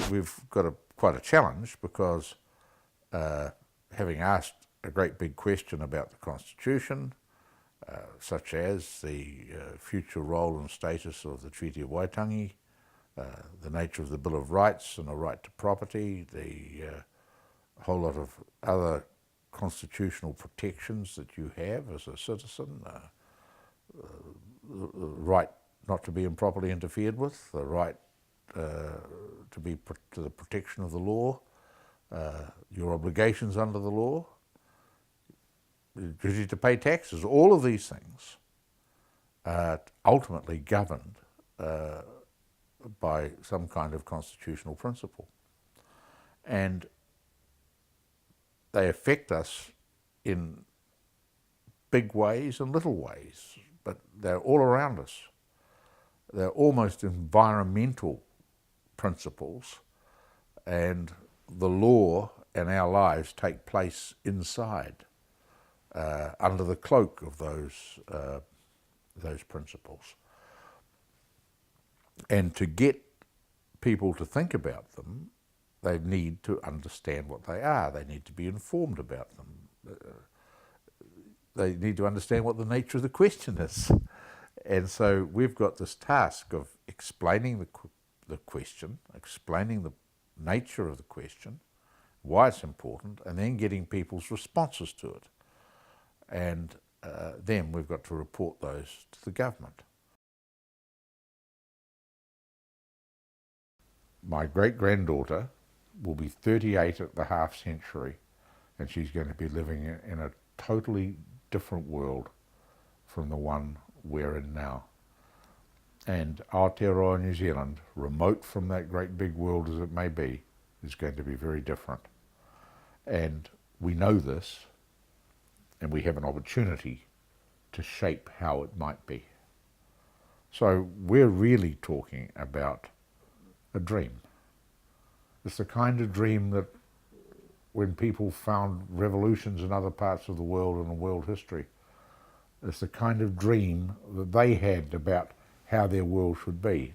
We've got quite a challenge because having asked a great big question about the Constitution, such as the future role and status of the Treaty of Waitangi, the nature of the Bill of Rights and the right to property, the whole lot of other constitutional protections that you have as a citizen, the right not to be improperly interfered with, the right to the protection of the law, your obligations under the law, the duty to pay taxes. All of these things are ultimately governed by some kind of constitutional principle. And they affect us in big ways and little ways, but they're all around us. They're almost environmental principles, and the law and our lives take place inside, under the cloak of those principles. And to get people to think about them, they need to understand what they are. They need to be informed about them. They need to understand what the nature of the question is. And so we've got this task of explaining the question, explaining the nature of the question, why it's important, and then getting people's responses to it. And then we've got to report those to the government. My great-granddaughter will be 38 at the half century, and she's going to be living in a totally different world from the one we're in now. And Aotearoa New Zealand, remote from that great big world as it may be, is going to be very different. And we know this, and we have an opportunity to shape how it might be. So we're really talking about a dream. It's the kind of dream that when people found revolutions in other parts of the world and in world history, it's the kind of dream that they had about how their world should be.